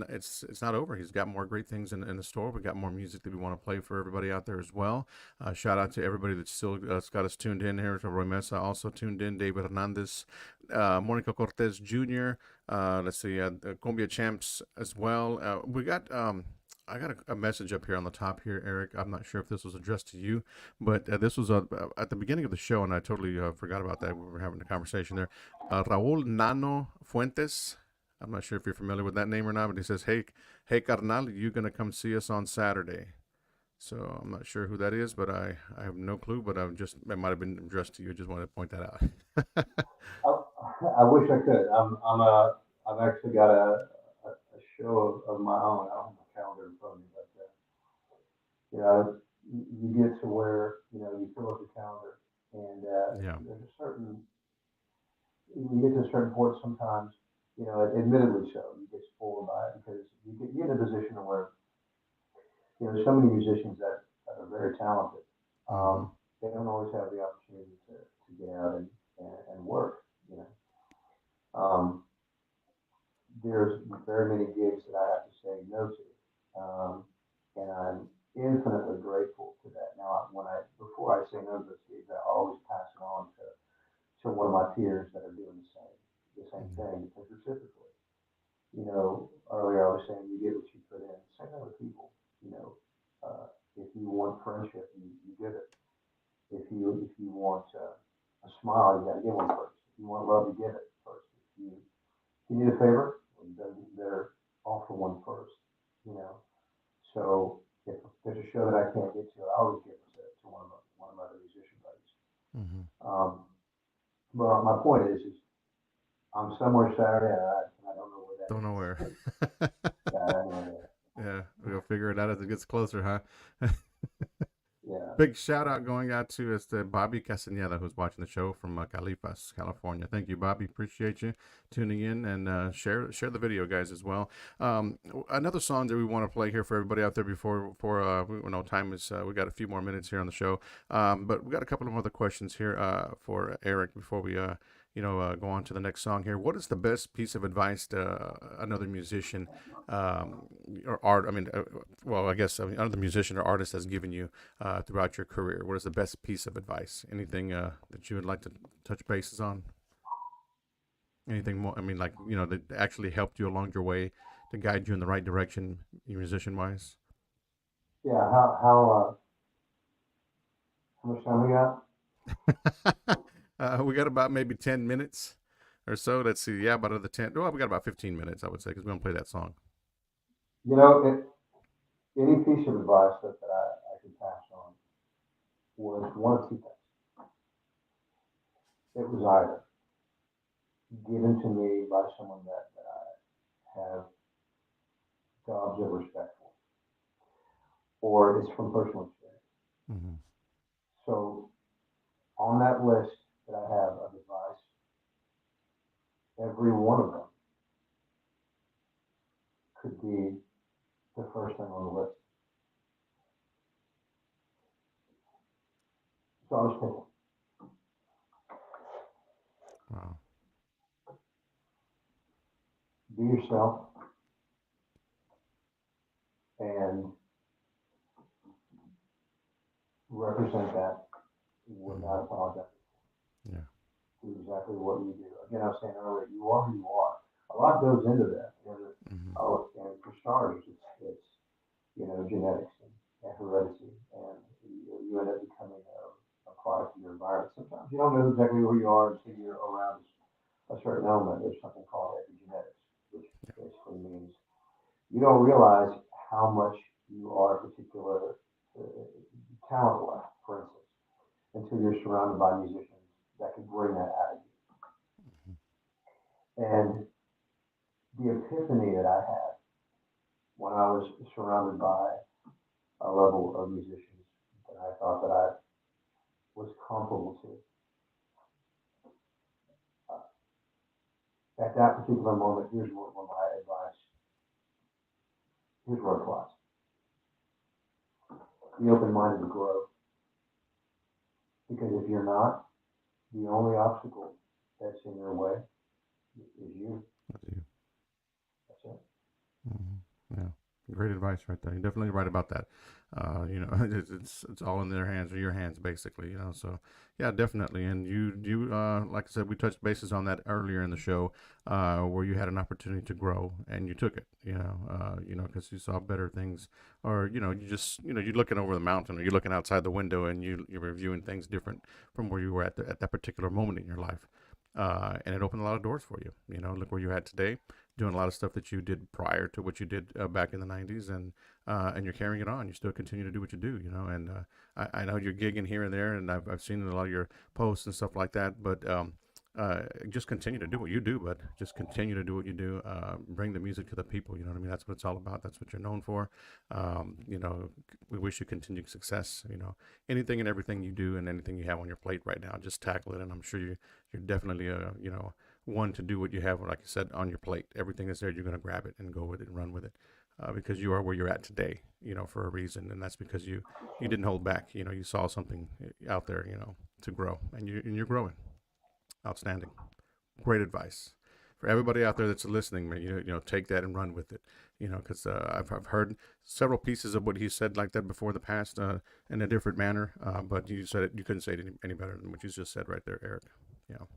not over. He's got more great things in the store. We got more music that we want to play for everybody out there as well. Shout out to everybody that's still got us tuned in here. To Roy Mesa also tuned in. David Hernandez, Monica Cortez Jr. Let's see, Cumbia Champs as well. We got. I got a message up here on the top here, Eric. I'm not sure if this was addressed to you, but this was at the beginning of the show, and I totally forgot about that. We were having a conversation there. Raul Nano Fuentes. I'm not sure if you're familiar with that name or not, but he says, hey, carnal, you going to come see us on Saturday? So I'm not sure who that is, but I have no clue, but it might have been addressed to you. Just wanted to point that out. I wish I could. I've actually got a show of my own. I don't have my calendar in front of me, but you get to where you fill up the calendar, and there's a certain you get to a certain point sometimes. Admittedly so, you get spoiled by it because you get in a position where there's so many musicians that are very talented. They don't always have the opportunity to get out and work. There's very many gigs that I have to say no to, and I'm infinitely grateful to that. Now, before I say no to those gigs, I always pass it on to one of my peers that are doing the same thing, because reciprocally, earlier I was saying you get what you put in. Same thing with people. If you want friendship, you give it. If you want a smile, you got to give one first. If you want love, you give it first. If you need a favor, you better offer one first. So if there's a show that I can't get to, I always give it to one of my other musician buddies. But my point is I'm somewhere Saturday, and I don't know where that Don't know where. I don't know where. Yeah, we'll figure it out as it gets closer, huh? Yeah. Big shout out going out to Bobby Castaneda, who's watching the show from Califas, California. Thank you, Bobby. Appreciate you tuning in, and share the video, guys, as well. Another song that we want to play here for everybody out there before time is we got a few more minutes here on the show, but we got a couple of other questions here for Eric before we go on to the next song here. What is the best piece of advice to another musician or art? Another musician or artist has given you throughout your career? What is the best piece of advice? Anything that you would like to touch bases on? Anything more? That actually helped you along your way to guide you in the right direction, musician wise? Yeah. How much time we got? We got about maybe 10 minutes or so. Let's see. Yeah, about another 10. Well, we got about 15 minutes, I would say, because we're going to play that song. Any piece of advice that I could pass on was one of two things. It was either given to me by someone that I have gobs of respect for, or it's from personal experience. Mm-hmm. So on that list that I have of advice, every one of them could be the first thing on the list. So I was thinking, Wow. be yourself and represent that without apologizing. Yeah. Do exactly what you do. Again, I was saying earlier, you are who you are. A lot goes into that. Mm-hmm. And for starters, it's genetics and heredity, and you end up becoming a product of your environment. Sometimes you don't know exactly who you are until you're around a certain element. There's something called epigenetics, which basically means you don't realize how much you are a particular talent-wise, for instance, until you're surrounded by musicians that can bring that out of you. And the epiphany that I had when I was surrounded by a level of musicians that I thought that I was comparable to, at that particular moment, here's what my advice, here's what applies. Be open-minded to grow, because if you're not, the only obstacle that's in your way is you. That's you. That's it. Mm-hmm. Yeah. Great advice right there. You're definitely right about that. It's all in their hands or your hands, basically. So yeah, definitely. And you like I said, we touched bases on that earlier in the show, where you had an opportunity to grow and you took it. Because you saw better things, or you're looking over the mountain, or you're looking outside the window, and you're reviewing things different from where you were at that particular moment in your life. And it opened a lot of doors for you. Look where you're at today, doing a lot of stuff that you did prior to what you did back in the 90s, and you're carrying it on. You still continue to do what you do, and I know you're gigging here and there, and I've seen a lot of your posts and stuff like that, but just continue to do what you do, but just continue to do what you do. Bring the music to the people, you know what I mean? That's what it's all about. That's what you're known for. We wish you continued success, anything and everything you do and anything you have on your plate right now, just tackle it. And I'm sure you're definitely, one to do what you have, like I said, on your plate. Everything that's there, you're going to grab it and go with it and run with it, because you are where you're at today, for a reason. And that's because you didn't hold back. You saw something out there, to grow, and you're growing. Outstanding. Great advice. For everybody out there that's listening, take that and run with it. Because I've heard several pieces of what he said like that before in the past, in a different manner. But you said it, you couldn't say it any better than what you just said right there, Eric. Yeah.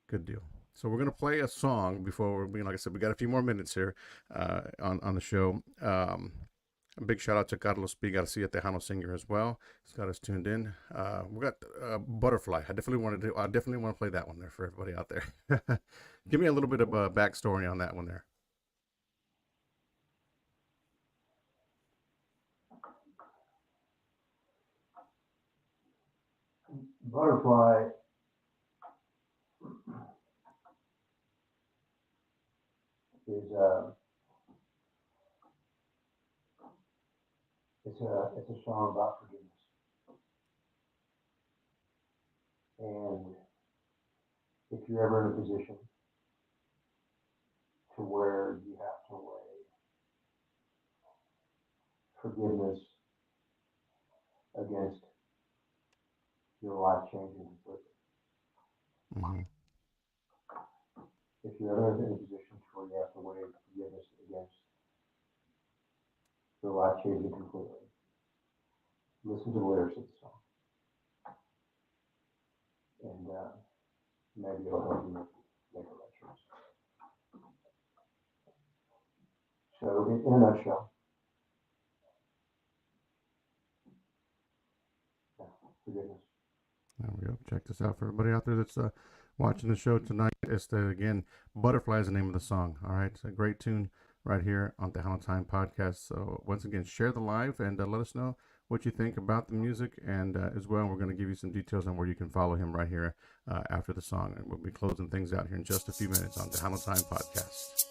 Good deal. So we're gonna play a song before like I said, we got a few more minutes here on the show. A big shout out to Carlos P. Garcia, Tejano singer as well. He's got us tuned in. We got Butterfly. I definitely want to play that one there for everybody out there. Give me a little bit of a backstory on that one there. Butterfly is it's a song about forgiveness. And if you're ever in a position to where you have to weigh forgiveness against your life changing completely. Mm-hmm. If you're ever in a position where you have to weigh forgiveness against your life changing completely, listen to the lyrics of the song, and maybe it'll help you make a right choice. So, in a nutshell, forgiveness. There we go. Check this out for everybody out there that's watching the show tonight. It's again, Butterfly is the name of the song. All right. It's a great tune right here on the Tejano Time podcast. So once again, share the live and let us know what you think about the music. And as well, we're going to give you some details on where you can follow him right here after the song. And we'll be closing things out here in just a few minutes on the Tejano Time podcast.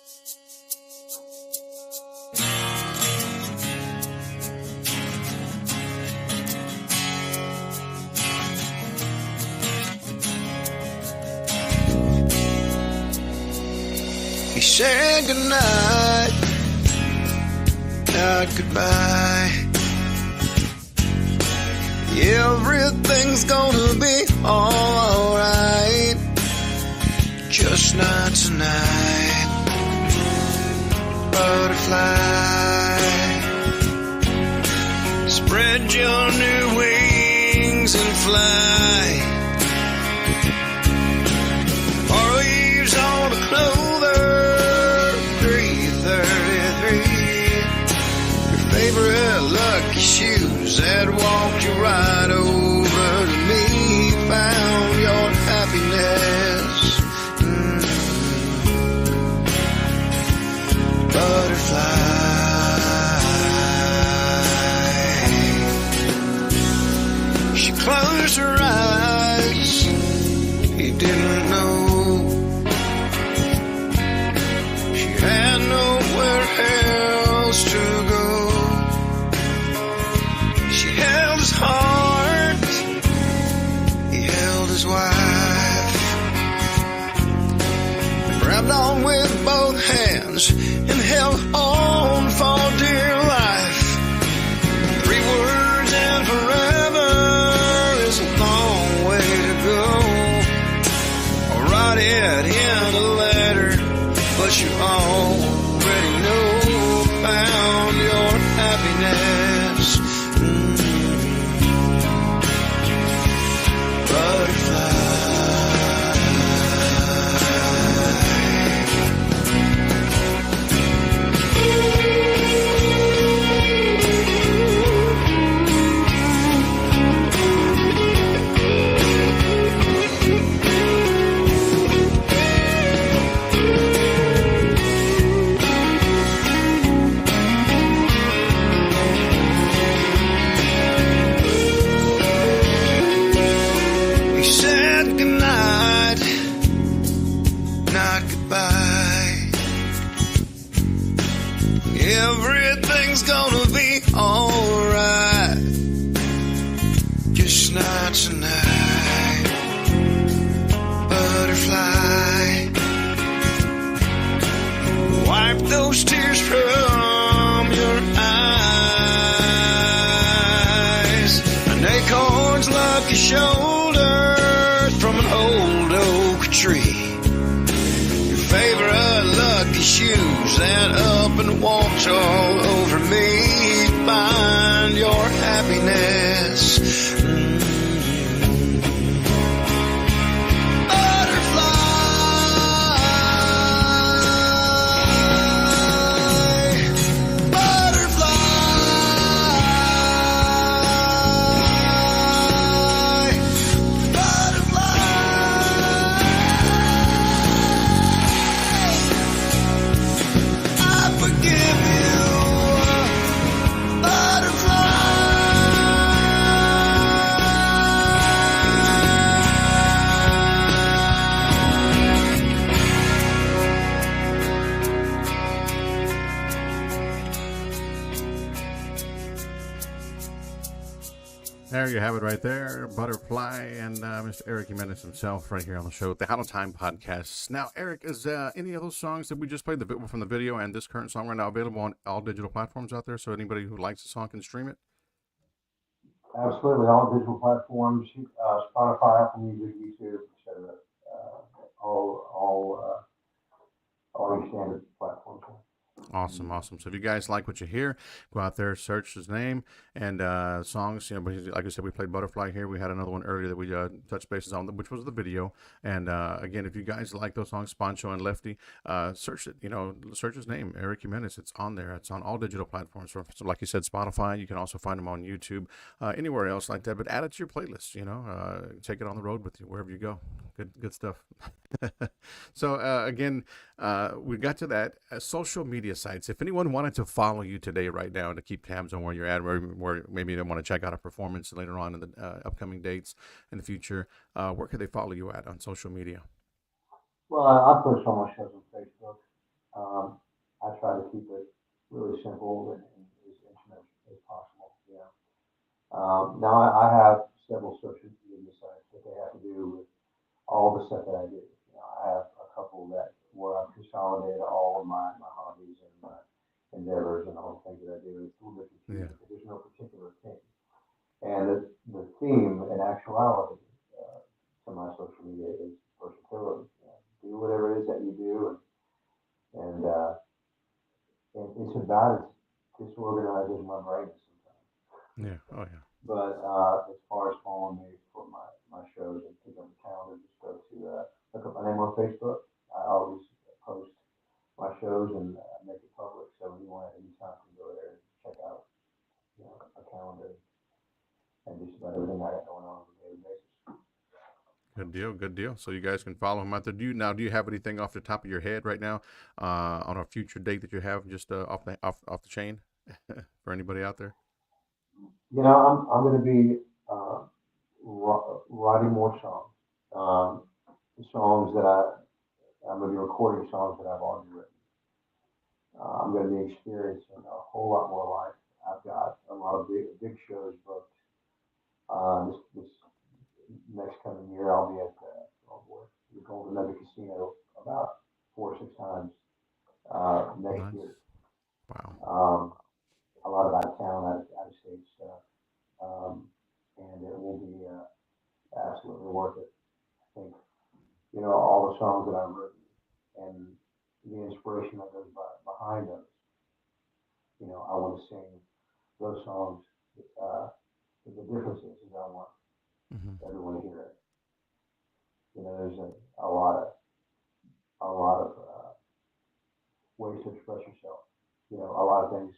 said goodnight, not goodbye. Everything's gonna be alright, just not tonight. Butterfly, spread your new wings and fly. Or leaves on the clover, 333. Your favorite lucky shoes that walked you right over to me. Found your happiness. Butterfly. She closed her eyes. He didn't know. She had nowhere else to go. She held his heart. He held his wife. Grabbed on with both hands and held on for dear life. 3 words and forever is a long way to go. I'll write it in a letter, but you already know. Found your happiness. Butterfly. Everything's gonna be alright, just not tonight. Butterfly, wipe those tears from your eyes. An acorn's lucky shoulder from an old oak tree. Your favorite lucky shoes that up and walked all over me. Find your happiness. There you have it right there, Butterfly, and Mr. Eric Jimenez himself right here on the show, the Tejano Time Podcast. Now, Eric, is any of those songs that we just played from the video and this current song right now available on all digital platforms out there, so anybody who likes the song can stream it? Absolutely, all digital platforms, Spotify, Apple Music, YouTube, etc. All your standard platforms. Awesome, awesome. So if you guys like what you hear, go out there, search his name and songs. You know, like I said, we played Butterfly here. We had another one earlier that we touched bases on, which was the video. And again, if you guys like those songs, Pancho and Lefty, search it. You know, search his name, Eric Jimenez. It's on there. It's on all digital platforms. So like you said, Spotify. You can also find them on YouTube, anywhere else like that. But add it to your playlist. You know, take it on the road with you wherever you go. Good stuff. So again, we got to that social media sites. If anyone wanted to follow you today, right now, to keep tabs on where you're at, where maybe they want to check out a performance later on in the upcoming dates in the future, where could they follow you at on social media? Well, I post all my shows on Facebook. I try to keep it really simple and as intimate as possible. Yeah. Now I have several social media sites that they have to do with all the stuff that I do. You know, I have a couple that where I'm just consolidate all of my hobbies and my endeavors and all the things that I do. It's a little bit confusing, Yeah. but there's no particular theme. And the theme, in actuality, to my social media is versatility. You know, do whatever it is that you do, and it's about as disorganized as my brain is sometimes. Yeah. Oh yeah. But as far as following me for my shows and pick up the calendar, just go to look up my name on Facebook. I always post my shows and make it public, so anyone at any time can go there and check out, a calendar and just about everything I got going on a daily basis. Good deal, good deal. So you guys can follow him out there. Do you have anything off the top of your head right now, on a future date that you have just off the chain for anybody out there? I'm going to be writing more songs. Um, songs that I'm going to be recording songs that I've already written. I'm going to be experiencing a whole lot more life. I've got a lot of big shows booked. This next coming year, I'll be at the Golden Nugget Casino about 4 or 6 times next Nice. year. Wow. Um, a lot of out of town, out of state stuff, and it will be absolutely worth it. I think all the songs that I've written and the inspiration that goes behind those. I want to sing those songs. The difference is I want Hmm. everyone to hear it. There's a lot of ways to express yourself. A lot of times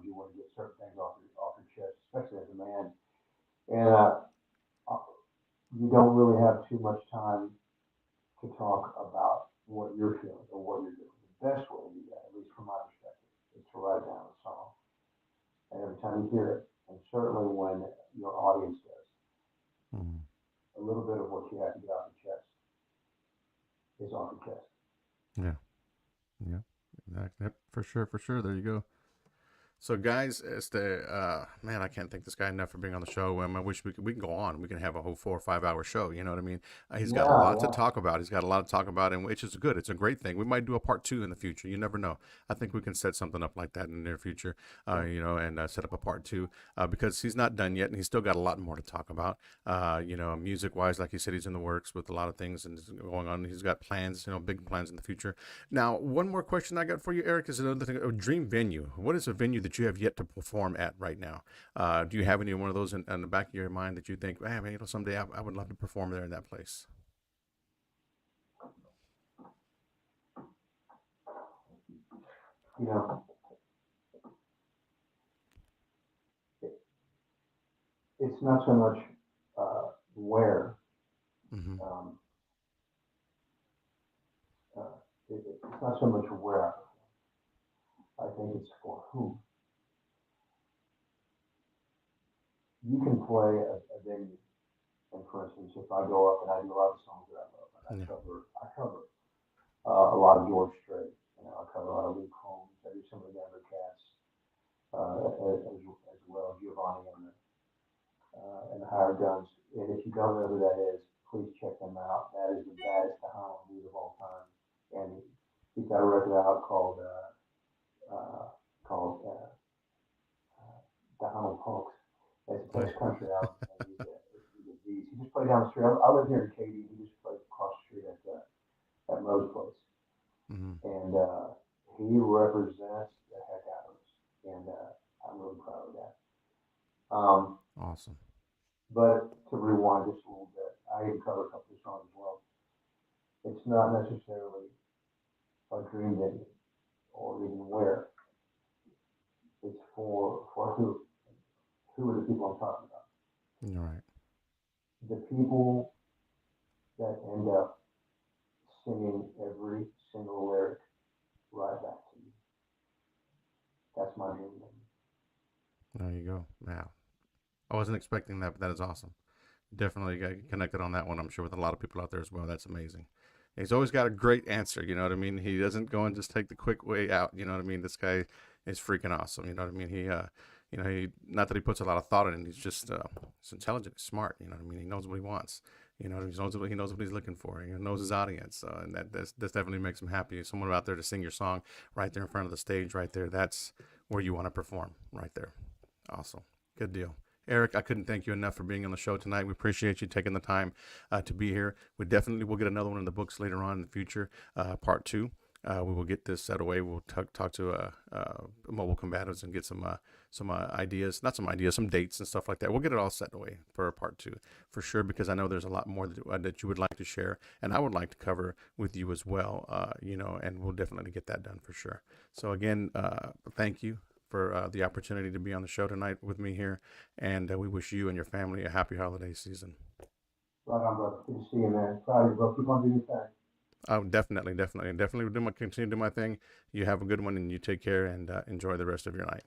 you want to get certain things off your chest, especially as a man, and you don't really have too much time to talk about what you're feeling or what you're doing. The best way to do that, at least from my perspective, is to write down a song. And every time you hear it, and certainly when your audience does, Hmm. a little bit of what you have to get off your chest is off your chest. Yeah. Yeah. For sure. For sure. There you go. So, guys, it's the man. I can't thank this guy enough for being on the show. I wish we can go on. We can have a whole 4 or 5 hour show. You know what I mean? He's got a Yeah, lot to yeah. talk about. He's got a lot to talk about, and which is good. It's a great thing. We might do a part two in the future. You never know. I think we can set something up like that in the near future. And set up a part two because he's not done yet, and he's still got a lot more to talk about. Music wise, like he said, he's in the works with a lot of things and is going on. He's got plans, big plans in the future. Now, one more question I got for you, Eric, is another thing. A dream venue. What is a venue that you have yet to perform at right now? Do you have any one of those in the back of your mind that you think, man, someday I would love to perform there in that place? You know, it, it's not so much where. Mm-hmm. Um, it's not so much where I perform. I think it's for whom. You can play a venue, and for instance, if I go up and I do a lot of songs that I love, and Yeah. I cover a lot of George Strait. I cover a lot of Luke Combs. I do some of the Denver Cats, as well, Giovanni and the Hired Guns. And if you don't know who that is, please check them out. That is the baddest Tejano dude of all time, and he's got a record out called Tejano Punks. It's a country album, and he's a beast. He just played down the street. I live here in Katy. He just played across the street at Moe's place, Mm-hmm. and he represents the heck out of us, and I'm really proud of that. Um, Awesome. but to rewind just a little bit, I even cover a couple of songs as well. It's not necessarily a dream venue or even where. It's for who. Who are the people I'm talking about? You're right. The people that end up singing every single lyric right back to you. That's my dream venue. There you go. Wow. I wasn't expecting that, but that is awesome. Definitely got connected on that one. I'm sure with a lot of people out there as well. That's amazing. He's always got a great answer. You know what I mean? He doesn't go and just take the quick way out. You know what I mean? This guy is freaking awesome. You know what I mean? He not that he puts a lot of thought in it. He's just, he's intelligent, he's smart. You know what I mean? He knows what he wants. You know, he knows what he's looking for. He knows his audience, and that definitely makes him happy. Someone out there to sing your song right there in front of the stage, right there. That's where you want to perform, right there. Awesome, good deal. Eric, I couldn't thank you enough for being on the show tonight. We appreciate you taking the time to be here. We definitely will get another one in the books later on in the future, part 2. We will get this set away. We'll talk to mobile combatives and get some ideas, not some ideas, some dates and stuff like that. We'll get it all set away for part 2 for sure, because I know there's a lot more that you would like to share, and I would like to cover with you as well. You know, and we'll definitely get that done for sure. So again, thank you for the opportunity to be on the show tonight with me here, and we wish you and your family a happy holiday season. Right on, brother. Good to see you, man. Proud of you, bro. Keep on doing your thing. Oh, definitely continue to do my thing. You have a good one, and you take care, and enjoy the rest of your night.